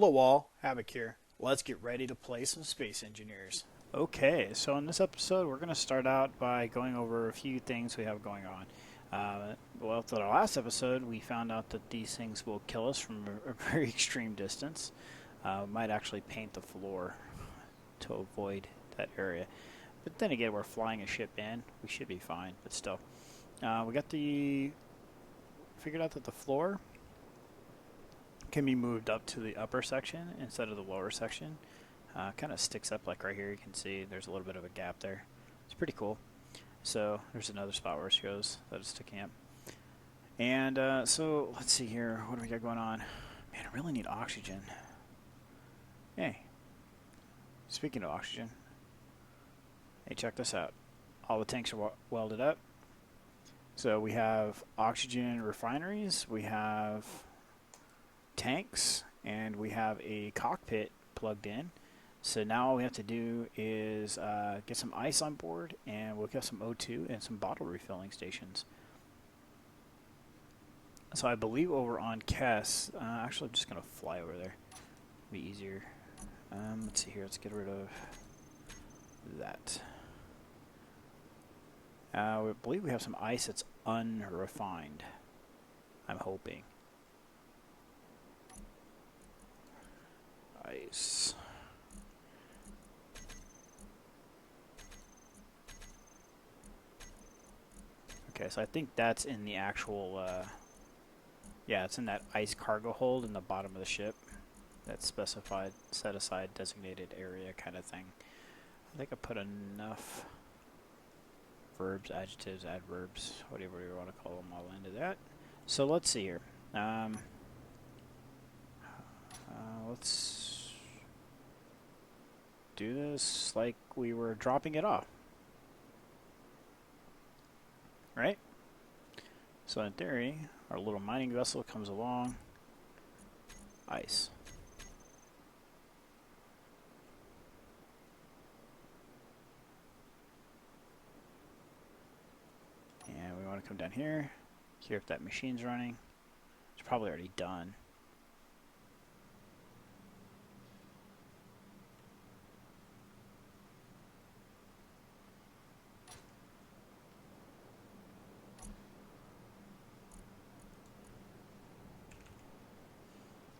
Hello all, Havoc here. Let's get ready to play some Space Engineers. Okay, so in this episode we're going to start out by going over a few things we have going on. Well, after our last episode we found out that these things will kill us from a very extreme distance. Might actually paint the floor to avoid that area. But then again, we're flying a ship in. We should be fine, but still. Figured out that the floor can be moved up to the upper section instead of the lower section. Kind of sticks up like right here. You can see there's a little bit of a gap there. It's pretty cool. So there's another spot where it shows that it's sticking up. And so let's see here. What do we got going on? Man, I really need oxygen. Hey, speaking of oxygen, hey, check this out. All the tanks are welded up. So we have oxygen refineries. We have tanks, and we have a cockpit plugged in. So now all we have to do is get some ice on board, and we'll get some O2 and some bottle refilling stations. So I believe over on Kess, actually I'm just going to fly over there. It'll be easier. Let's see here, let's get rid of that. We believe we have some ice that's unrefined. I'm hoping. Ice. Okay, so I think that's in the actual, yeah, it's in that ice cargo hold in the bottom of the ship. That specified, set aside, designated area kind of thing. I think I put enough verbs, adjectives, adverbs, whatever you want to call them, all into that. So let's see here. Let's do this like we were dropping it off. Right? So in theory, our little mining vessel comes along. Ice. And we want to come down here. Hear if that machine's running. It's probably already done.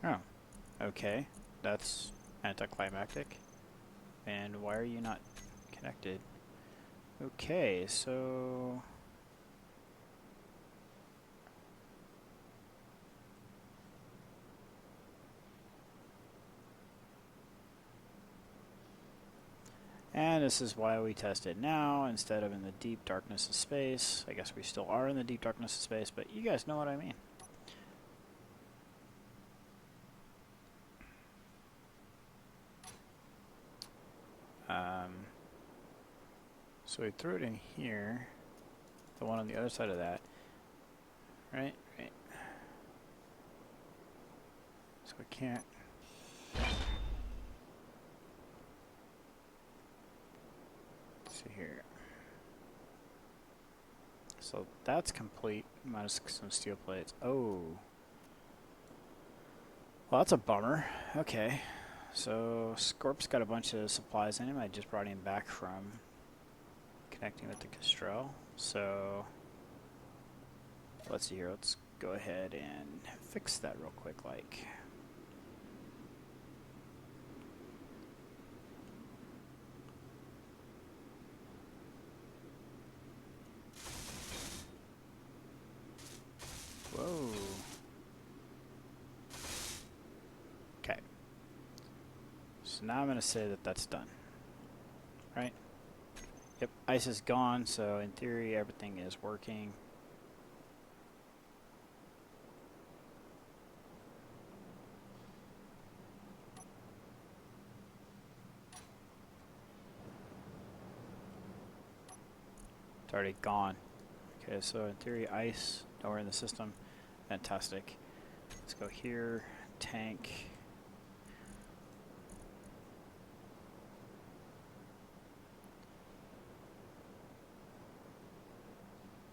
Oh, okay. That's anticlimactic. And why are you not connected? Okay, so and this is why we test it now instead of in the deep darkness of space. I guess we still are in the deep darkness of space, but you guys know what I mean. So we threw it in here, the one on the other side of that, right? Right. So we can't. Let's see here. So that's complete, minus some steel plates. Oh. Well, that's a bummer. Okay. So Scorp's got a bunch of supplies in him. I just brought him back from connecting with the Kestrel. So let's see here. Let's go ahead and fix that real quick. Like, whoa. Okay. So now I'm going to say that that's done. Right? Yep, ice is gone, so in theory everything is working. It's already gone. Okay, so in theory ice, nowhere in the system. Fantastic. Let's go here, tank.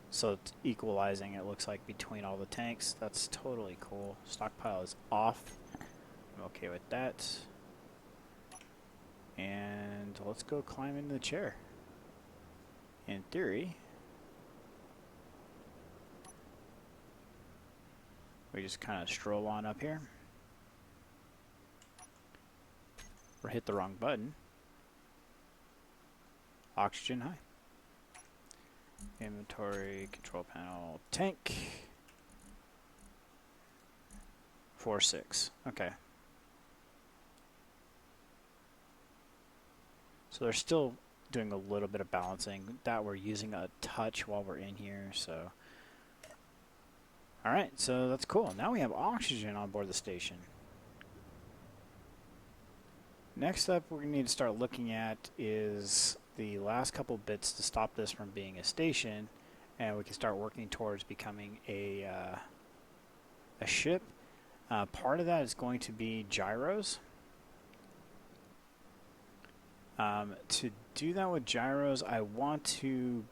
So it's equalizing, it looks like, between all the tanks. That's totally cool. Stockpile is off. I'm okay with that. And let's go climb into the chair. In theory, we just kind of stroll on up here. Or hit the wrong button. Oxygen high. Inventory, control panel, tank. 4-6. Okay. So they're still doing a little bit of balancing. That we're using a touch while we're in here, so. Alright, so that's cool. Now we have oxygen on board the station. Next up, we're going to need to start looking at is the last couple bits to stop this from being a station, and we can start working towards becoming a ship. Part of that is going to be gyros. To do that with gyros, I want to...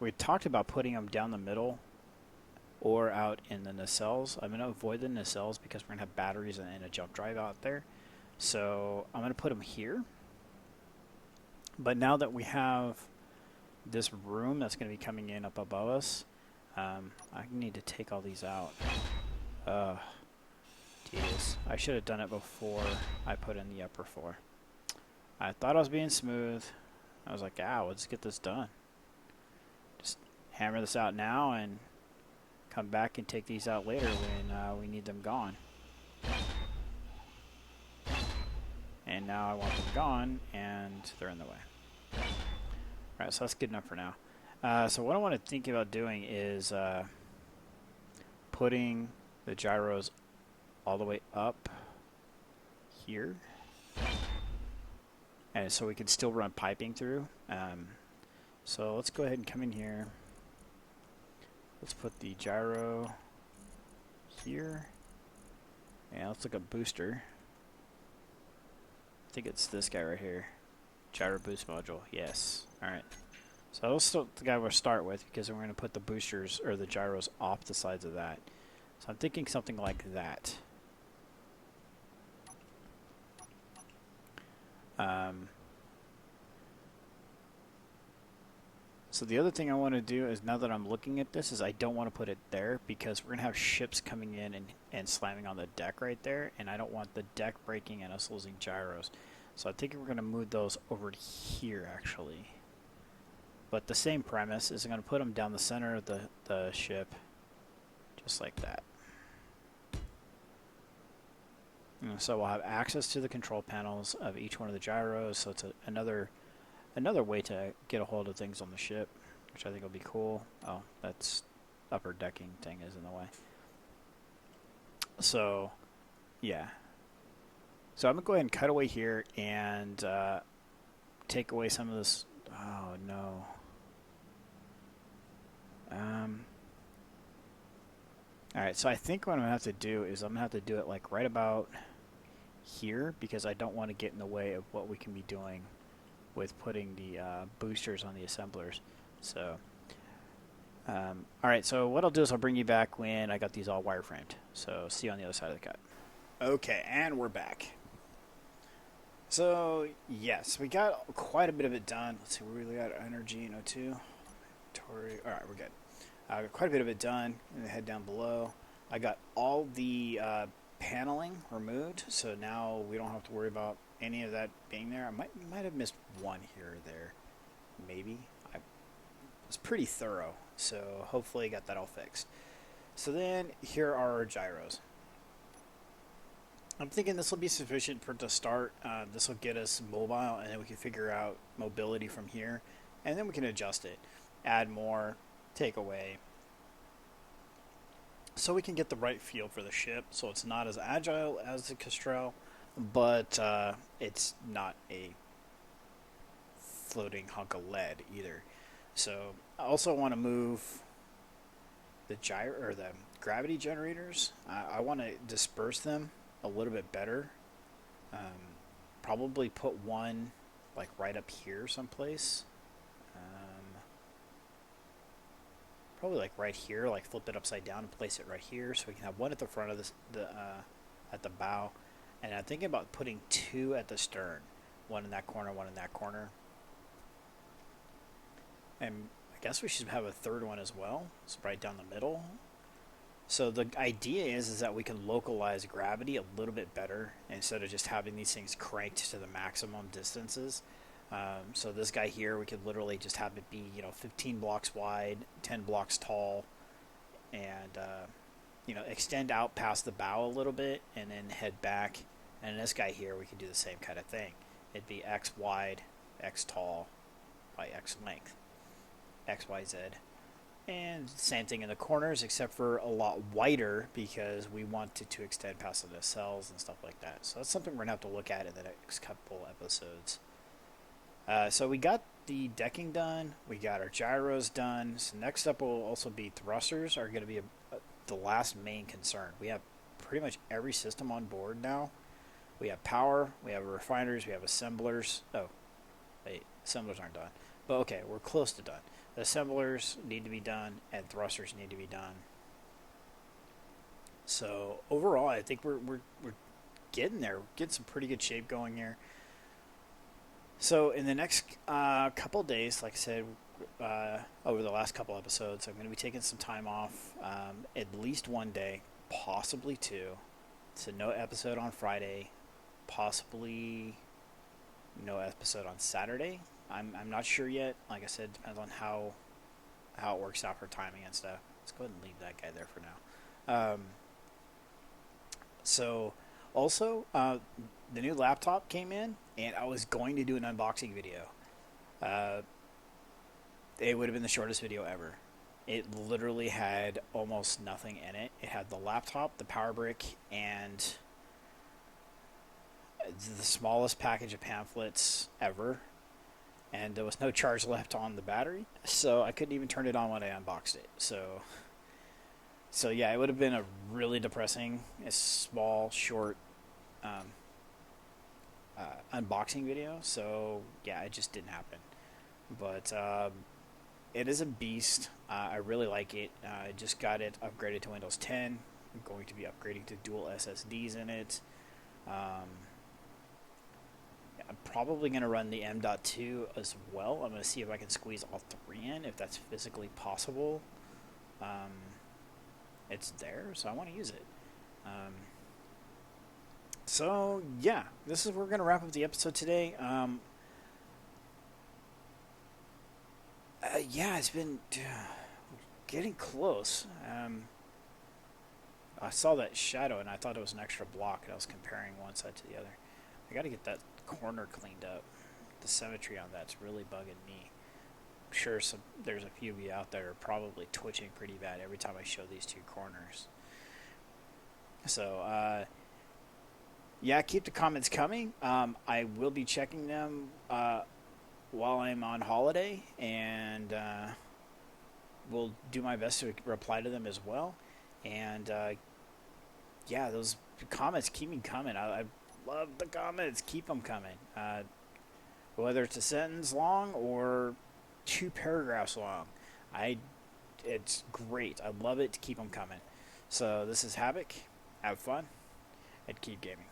We talked about putting them down the middle or out in the nacelles. I'm going to avoid the nacelles because we're going to have batteries and a jump drive out there. So I'm going to put them here. But now that we have this room that's going to be coming in up above us, I need to take all these out. Tedious. I should have done it before I put in the upper floor. I thought I was being smooth. I was like, let's get this done. Just hammer this out now and come back and take these out later when we need them gone. And now I want them gone, and they're in the way. Alright, so that's good enough for now. So what I want to think about doing is putting the gyros all the way up here. And so we can still run piping through. So let's go ahead and come in here. Let's put the gyro here. And let's look at booster. I think it's this guy right here. Gyro boost module. Yes. Alright. So that's the guy we'll start with because we're going to put the boosters or the gyros off the sides of that. So I'm thinking something like that. So the other thing I want to do is, now that I'm looking at this, is I don't want to put it there because we're going to have ships coming in and slamming on the deck right there, and I don't want the deck breaking and us losing gyros. So I think we're going to move those over here, actually. But the same premise is I'm going to put them down the center of the ship, just like that. And so we'll have access to the control panels of each one of the gyros, so it's another way to get a hold of things on the ship, which I think will be cool. Oh, that's upper decking thing is in the way. So, yeah. So I'm going to go ahead and cut away here and take away some of this. Oh, no. Alright, so I think what I'm going to have to do is I'm going to have to do it like right about here because I don't want to get in the way of what we can be doing with putting the boosters on the assemblers. So, alright, so what I'll do is I'll bring you back when I got these all wireframed. So, see you on the other side of the cut. Okay, and we're back. So, yes, we got quite a bit of it done. Let's see, where we got energy in O2. Alright, we're good. I got quite a bit of it done. And head down below. I got all the paneling removed, so now we don't have to worry about any of that being there. I might have missed one here or there, maybe. I was pretty thorough, so hopefully I got that all fixed. So then here are our gyros. I'm thinking this will be sufficient for to start. This will get us mobile, and then we can figure out mobility from here, and then we can adjust it, add more, take away, so we can get the right feel for the ship. So it's not as agile as the Kestrel, but it's not a floating hunk of lead either. So I also want to move the gyro or the gravity generators. I want to disperse them a little bit better. Probably put one like right up here someplace. Probably like right here, like flip it upside down and place it right here, so we can have one at the front of this, the at the bow, and I'm thinking about putting 2 at the stern, 1 in that corner, 1 in that corner, and I guess we should have a third one as well. It's right down the middle. So the idea is that we can localize gravity a little bit better instead of just having these things cranked to the maximum distances. So this guy here, we could literally just have it be, 15 blocks wide, 10 blocks tall, and extend out past the bow a little bit, and then head back. And this guy here, we could do the same kind of thing. It'd be X wide, X tall, by X length, X, Y, Z. And same thing in the corners, except for a lot wider because we want it to extend past the nacelles and stuff like that. So that's something we're going to have to look at in the next couple episodes. So we got the decking done. We got our gyros done. So next up will also be thrusters are going to be the last main concern. We have pretty much every system on board now. We have power, we have refiners, we have assemblers. Oh, wait, assemblers aren't done. But okay, we're close to done. The assemblers need to be done, and thrusters need to be done. So overall, I think we're getting there. We're getting some pretty good shape going here. So in the next couple days, like I said, over the last couple episodes, I'm going to be taking some time off, at least one day, possibly 2. So no episode on Friday, possibly no episode on Saturday. I'm not sure yet. Like I said, depends on how it works out for timing and stuff. Let's go ahead and leave that guy there for now. So also, the new laptop came in, and I was going to do an unboxing video. It would have been the shortest video ever. It literally had almost nothing in it. It had the laptop, the power brick, and the smallest package of pamphlets ever. And there was no charge left on the battery, so I couldn't even turn it on when I unboxed it. So yeah, it would have been a really depressing, a small, short unboxing video. So yeah, it just didn't happen. But it is a beast. I really like it. I just got it upgraded to Windows 10. I'm going to be upgrading to dual SSDs in it. I'm probably going to run the M.2 as well. I'm going to see if I can squeeze all 3 in, if that's physically possible. It's there, so I want to use it. So, yeah, this is where we're going to wrap up the episode today. Yeah, it's been getting close. I saw that shadow, and I thought it was an extra block, and I was comparing one side to the other. I got to get that corner cleaned up. The symmetry on that's really bugging me. I'm sure there's a few of you out there are probably twitching pretty bad every time I show these 2 corners. So, yeah, keep the comments coming. I will be checking them while I'm on holiday, and will do my best to reply to them as well. And yeah, those comments keep me coming. I love the comments. Keep them coming. Whether it's a sentence long or 2 paragraphs long, it's great. I love it to keep them coming. So this is Havoc. Have fun and keep gaming.